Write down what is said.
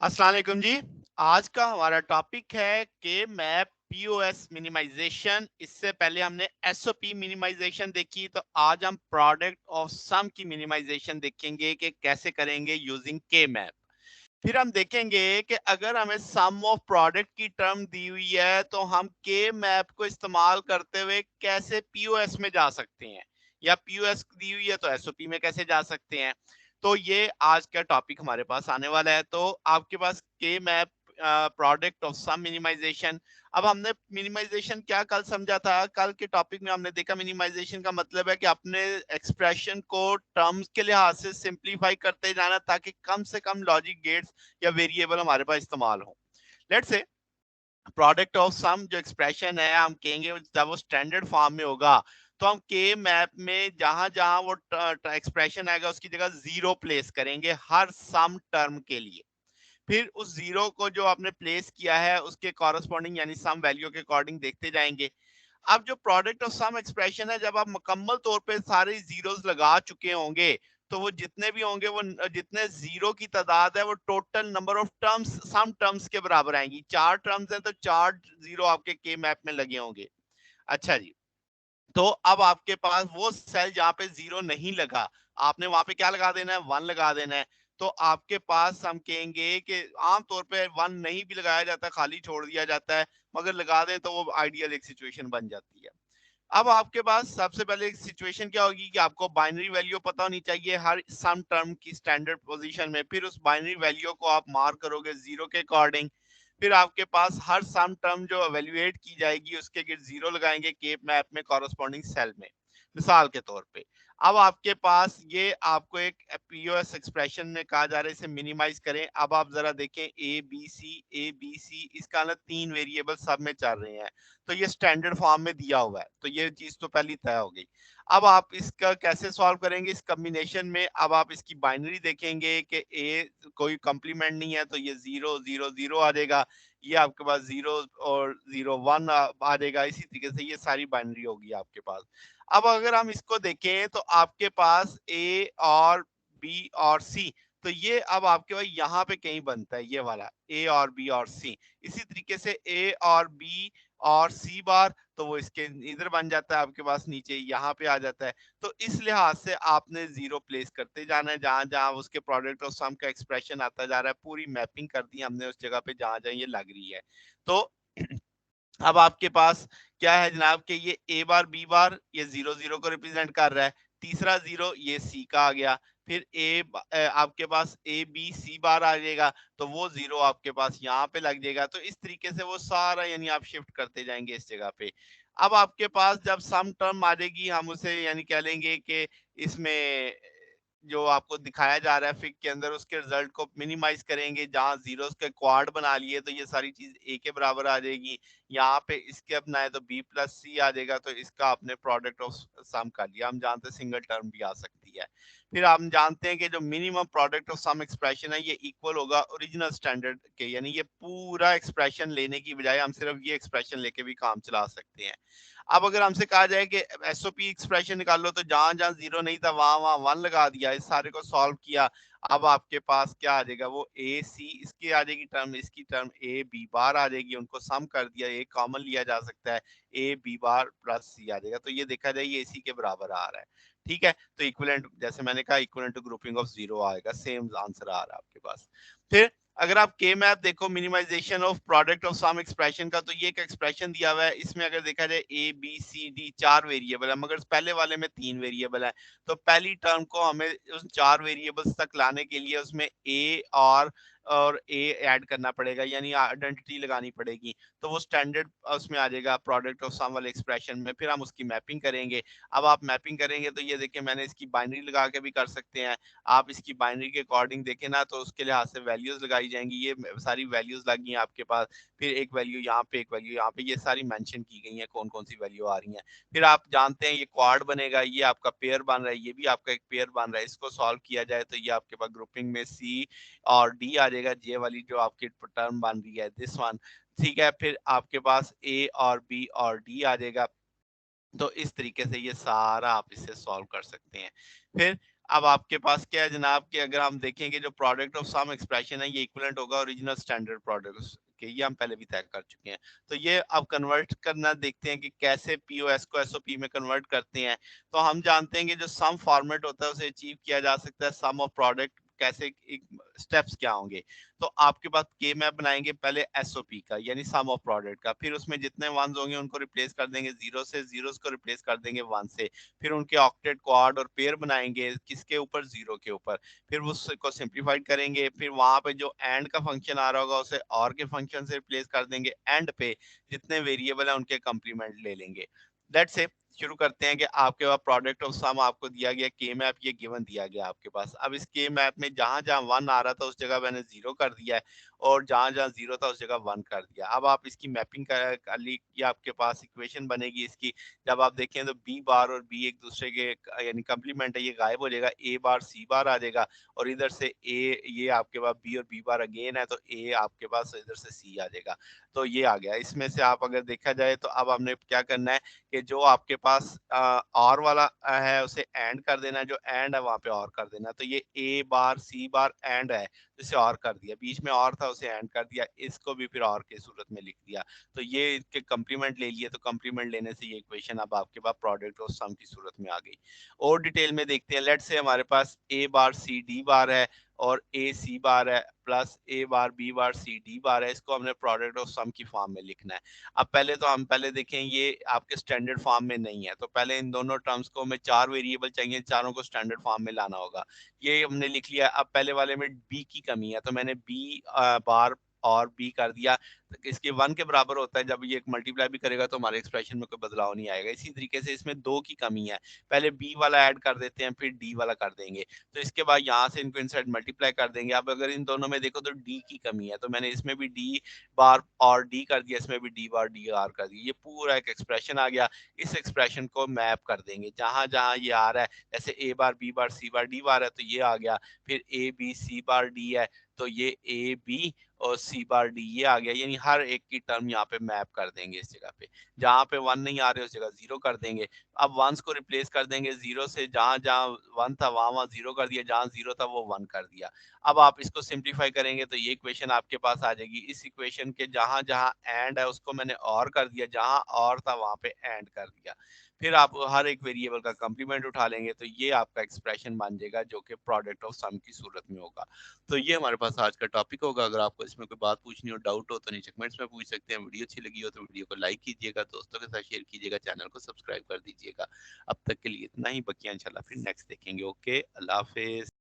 अस्सलाम वालेकुम जी। आज का हमारा टॉपिक है के मैप पीओएस मिनिमाइजेशन। इससे पहले हमने एसओपी मिनिमाइजेशन देखी, तो आज हम प्रोडक्ट ऑफ सम की मिनिमाइजेशन देखेंगे कि कैसे करेंगे यूजिंग के मैप। फिर हम देखेंगे कि अगर हमें सम ऑफ प्रोडक्ट की टर्म दी हुई है तो हम के मैप को इस्तेमाल करते हुए कैसे पीओएस में जा सकते हैं, या पीओएस दी हुई है तो एसओपी में कैसे जा सकते हैं। तो ये आज का टॉपिक हमारे पास आने वाला है। तो आपके पास K map product of sum minimization. अब हमने मिनिमाइजेशन क्या कल समझा था, कल के टॉपिक में हमने देखा मिनिमाइजेशन का मतलब है कि अपने एक्सप्रेशन को टर्म्स के लिहाज से सिंप्लीफाई करते जाना ताकि कम से कम लॉजिक गेट्स या वेरिएबल हमारे पास इस्तेमाल हो। लेट्स से प्रोडक्ट ऑफ सम जो एक्सप्रेशन है हम कहेंगे जब वो स्टैंडर्ड फॉर्म में होगा तो हम के मैप में जहां जहां वो एक्सप्रेशन आएगा उसकी जगह जीरो प्लेस करेंगे हर सम टर्म के लिए। फिर उस जीरो को जो आपने प्लेस किया है उसके कॉरस्पॉन्डिंग यानी सम वैल्यू के अकॉर्डिंग देखते जाएंगे। अब जो प्रोडक्ट ऑफ सम एक्सप्रेशन है, जब आप मुकम्मल तौर पे सारे जीरोस लगा चुके होंगे तो वो जितने भी होंगे वो जितने जीरो की तादाद है वो total number of terms sum terms के बराबर आएंगी। चार टर्म्स हैं तो चार जीरो आपके के मैप में लगे होंगे। अच्छा जी, तो अब आपके पास वो सेल जहाँ पे जीरो नहीं लगा, आपने वहां पे क्या लगा देना है, वन लगा देना है। तो आपके पास हम कहेंगे कि आमतौर पे वन नहीं भी लगाया जाता, खाली छोड़ दिया जाता है, मगर लगा दें तो वो आइडियल एक सिचुएशन बन जाती है। अब आपके पास सबसे पहले एक सिचुएशन क्या होगी कि आपको बाइनरी वैल्यू पता होनी चाहिए हर सम टर्म की स्टैंडर्ड पोजीशन में। फिर उस बाइनरी वैल्यू को आप मार्क करोगे जीरो के अकॉर्डिंग। फिर आपके पास हर सम टर्म जो एवेल्युएट की जाएगी उसके गिर्द जीरो लगाएंगे केप मैप में कॉरस्पॉन्डिंग सेल में, मिसाल के तौर पे। अब आपके पास ये आपको एक पीओएस एक्सप्रेशन में कहा जा रहा है इसे मिनिमाइज करें। अब आप जरा देखें ए बी सी इसका ना तीन वेरिएबल सब में चल रहे हैं, तो ये स्टैंडर्ड फॉर्म में दिया हुआ है, तो ये चीज तो पहली तय हो गई। अब आप इसका कैसे सॉल्व करेंगे इस कॉम्बिनेशन में, अब आप इसकी बाइनरी देखेंगे कि ए कोई कंप्लीमेंट नहीं है तो ये जीरो जीरो जीरो आ जाएगा, ये आपके पास जीरो और जीरो वन आ जाएगा। इसी तरीके से ये सारी बाइनरी होगी आपके पास। अब अगर हम इसको देखें तो आपके पास ए और बी और सी, तो ये अब आपके पास यहाँ पे कहीं बनता है ये वाला ए और बी और सी। इसी तरीके से ए और बी और सी बार, तो वो इसके इधर बन जाता है आपके पास नीचे यहाँ पे आ जाता है। तो इस लिहाज से आपने जीरो प्लेस करते जाना है जहां जहां उसके प्रोडक्ट और सम का एक्सप्रेशन आता जा रहा है, पूरी मैपिंग कर दी हमने उस जगह पे जहां जहां ये लग रही है। तो अब आपके पास क्या है जनाब कि ये ए बार बी बार ये जीरो जीरो को रिप्रेजेंट कर रहा है, तीसरा जीरो ये सी का आ गया। फिर आपके पास ए बी सी बार आ जाएगा, तो वो जीरो आपके पास यहाँ पे लग जाएगा। तो इस तरीके से वो सारा यानी आप शिफ्ट करते जाएंगे इस जगह पे। अब आपके पास जब सम टर्म आ जाएगी हम उसे यानी कह लेंगे कि इसमें जो आपको दिखाया जा रहा है फिग के अंदर उसके रिजल्ट को मिनिमाइज करेंगे, जहां जीरोस के क्वाड बना लिए तो ये सारी चीज ए के बराबर आ जाएगी। यहाँ पे इसके अपना है तो बी प्लस सी आ जाएगा, तो इसका आपने प्रोडक्ट ऑफ सम कर लिया। हम जानते हैं सिंगल टर्म भी आ सकती है। फिर हम जानते हैं कि जो minimum product of sum expression है ये इक्वल होगा ओरिजिनल स्टैंडर्ड के, यानी ये पूरा एक्सप्रेशन लेने की बजाय हम सिर्फ ये एक्सप्रेशन लेके भी काम चला सकते हैं। अब अगर हमसे कहा जाए कि एसओपी एक्सप्रेशन निकालो, तो जहां जहां जीरो नहीं था वहां वहां वन लगा दिया, इस सारे को सॉल्व किया। अब आपके पास क्या आ जाएगा, वो ए सी इसकी आ जाएगी टर्म, इसकी टर्म ए बी बार आ जाएगी, उनको सम कर दिया, एक कॉमन लिया जा सकता है, ए बी बार प्लस सी आ जाएगा। तो ये देखा जाए ये सी के बराबर आ रहा है। ठीक है, तो इक्विवेलेंट जैसे मैंने कहा equivalent to grouping of zero आएगा, सेम आंसर आ रहा है आपके पास। फिर अगर आप के मैप देखो minimization of product of sum expression का, तो ये एक एक्सप्रेशन दिया हुआ है, इसमें अगर देखा जाए ए बी सी डी चार वेरिएबल है मगर पहले वाले में तीन वेरिएबल है। तो पहली टर्म को हमें उस चार वेरिएबल्स तक लाने के लिए उसमें ए और ए ऐड करना पड़ेगा, यानी आइडेंटिटी लगानी पड़ेगी। तो वो स्टैंडर्ड उसमें आ जाएगा प्रोडक्ट ऑफ सम वाले एक्सप्रेशन में। फिर हम उसकी मैपिंग करेंगे। अब आप मैपिंग करेंगे तो ये देखिए मैंने इसकी बाइनरी लगा के भी कर सकते हैं। आप इसकी बाइनरी के अकॉर्डिंग देखें ना तो उसके लिहाज से वैल्यूज लगाई जाएंगी, ये सारी वैल्यूज लगी हैं आपके पास। फिर एक वैल्यू यहाँ पे एक वैल्यू यहाँ पे, ये सारी मेंशन की गई है कौन कौन सी वैल्यू आ रही है। फिर आप जानते हैं ये क्वाड बनेगा, ये आपका पेयर बन रहा है, ये भी आपका एक पेयर बन रहा है। इसको सॉल्व किया जाए तो ये आपके पास ग्रुपिंग में सी और डी आ जाएगा, ये वाली जो आपकी टर्म बन रही है दिस वन। ठीक है, फिर आपके पास ए और बी और डी आ जाएगा। तो इस तरीके से ये सारा आप इसे सॉल्व कर सकते हैं। फिर अब आपके पास क्या है जनाब कि अगर हम देखेंगे जो प्रोडक्ट ऑफ सम एक्सप्रेशन है ये इक्विवेलेंट होगा ओरिजिनल स्टैंडर्ड प्रोडक्ट्स के, ये हम पहले भी तय कर चुके हैं। तो ये अब कन्वर्ट करना देखते हैं कि कैसे पीओएस को एसओपी में कन्वर्ट करते हैं। तो हम जानते हैं कि जो सम फॉर्मेट होता है उसे अचीव किया जा सकता है सम ऑफ प्रोडक्ट कैसे, स्टेप्स क्या होंगे। तो आपके पास के मैप बनाएंगे पहले एसओपी का यानी सम ऑफ प्रोडक्ट का, फिर उसमें जितने वंस होंगे उनको रिप्लेस कर देंगे जीरो से, जीरोस को रिप्लेस कर देंगे वन से, फिर उनके ऑक्टेट क्वाड और पेयर बनाएंगे किसके ऊपर, जीरो के ऊपर, फिर उसको सिंप्लीफाइड करेंगे, फिर वहां पे जो एंड का फंक्शन आ रहा होगा उसे और के फंक्शन से रिप्लेस कर देंगे, एंड पे जितने वेरिएबल है उनके कंप्लीमेंट ले लेंगे। दैट्स से शुरू करते हैं कि आपके पास प्रोडक्ट ऑफ सम आपको दिया गया, के मैप ये गिवन दिया गया आपके पास। अब इस के मैप में जहां जहां वन आ रहा था उस जगह मैंने जीरो कर दिया है, और जहां जहां जीरो था उस जगह वन कर दिया। अब आप इसकी मैपिंग कर ली, ये आपके पास इक्वेशन बनेगी इसकी। जब आप देखें तो बी बार और बी एक दूसरे के यानी कंप्लीमेंट है, ये गायब हो जाएगा, ए बार सी बार आ जाएगा, और इधर से ए, ये आपके पास बी और बी बार अगेन है तो ए आपके पास इधर से सी आ जाएगा। तो ये आ गया। इसमें से आप अगर देखा जाए तो अब हमने क्या करना है कि जो आपके पास और वाला है उसे एंड कर देना है, जो एंड है वहां पे और कर देना। तो ये ए बार सी बार एंड है, इसे और कर दिया, बीच में और था उसे एंड कर दिया, इसको भी फिर और के सूरत में लिख दिया। तो ये इसके कंप्लीमेंट ले लिए, तो कंप्लीमेंट लेने से ये इक्वेशन अब आपके पास प्रोडक्ट और सम की सूरत में आ गई। और डिटेल में देखते हैं। लेट से हमारे पास ए बार सी डी बार है और ए सी बार है, plus A bar B bar C D bar है, इसको हमने प्रोडक्ट ऑफ सम की फॉर्म में लिखना है। अब पहले तो हम पहले देखें ये आपके स्टैंडर्ड फॉर्म में नहीं है, तो पहले इन दोनों टर्म्स को हमें चार वेरिएबल चाहिए, चारों को स्टैंडर्ड फॉर्म में लाना होगा। ये हमने लिख लिया। अब पहले वाले में बी की कमी है तो मैंने बी बार और बी कर दिया। तो इसके वन के बराबर होता है, जब ये मल्टीप्लाई भी करेगा तो हमारे एक्सप्रेशन में कोई बदलाव नहीं आएगा। इसी तरीके से इसमें दो की कमी है, पहले बी वाला ऐड कर देते हैं फिर डी वाला कर देंगे, तो इसके बाद यहाँ से इनको इनसाइड मल्टीप्लाई कर देंगे। अब अगर इन दोनों में देखो तो डी की कमी है, तो मैंने इसमें भी डी बार और डी कर दिया, इसमें भी डी बार डी आर कर दिया। ये पूरा एक एक्सप्रेशन आ गया। इस एक्सप्रेशन को मैप कर देंगे जहां जहां ये आ रहा है, जैसे ए बार बी बार सी बार डी बार है तो ये आ गया, फिर A B C bar D है तो ये ए बी और सी बार डी ये आ गया, यानी हर एक की टर्म यहाँ पे मैप कर देंगे। इस जगह पे जहाँ पे वन नहीं आ रहे उस जगह जीरो कर देंगे। अब वंस को रिप्लेस कर देंगे जीरो से, जहां जहां वन था वहां वहां जीरो कर दिया, जहां जीरो था वो वन कर दिया। अब आप इसको सिंप्लीफाई करेंगे तो ये इक्वेशन आपके पास आ जाएगी। इस इक्वेशन के जहां जहां एंड है उसको मैंने और कर दिया, जहां और था वहां पे एंड कर दिया। फिर आप हर एक वेरिएबल का कंप्लीमेंट उठा लेंगे तो ये आपका एक्सप्रेशन बन जाएगा जो कि प्रोडक्ट ऑफ सम की सूरत में होगा। तो ये हमारे पास आज का टॉपिक होगा। अगर आपको इसमें कोई बात पूछनी हो, डाउट हो, तो नीचे कमेंट्स में पूछ सकते हैं। वीडियो अच्छी लगी हो तो वीडियो को लाइक कीजिएगा, दोस्तों के साथ शेयर कीजिएगा, चैनल को सब्सक्राइब कर दीजिएगा। अब तक के लिए इतना ही, बकिया इंशाल्लाह फिर नेक्स्ट देखेंगे। ओके, अल्लाह हाफिज।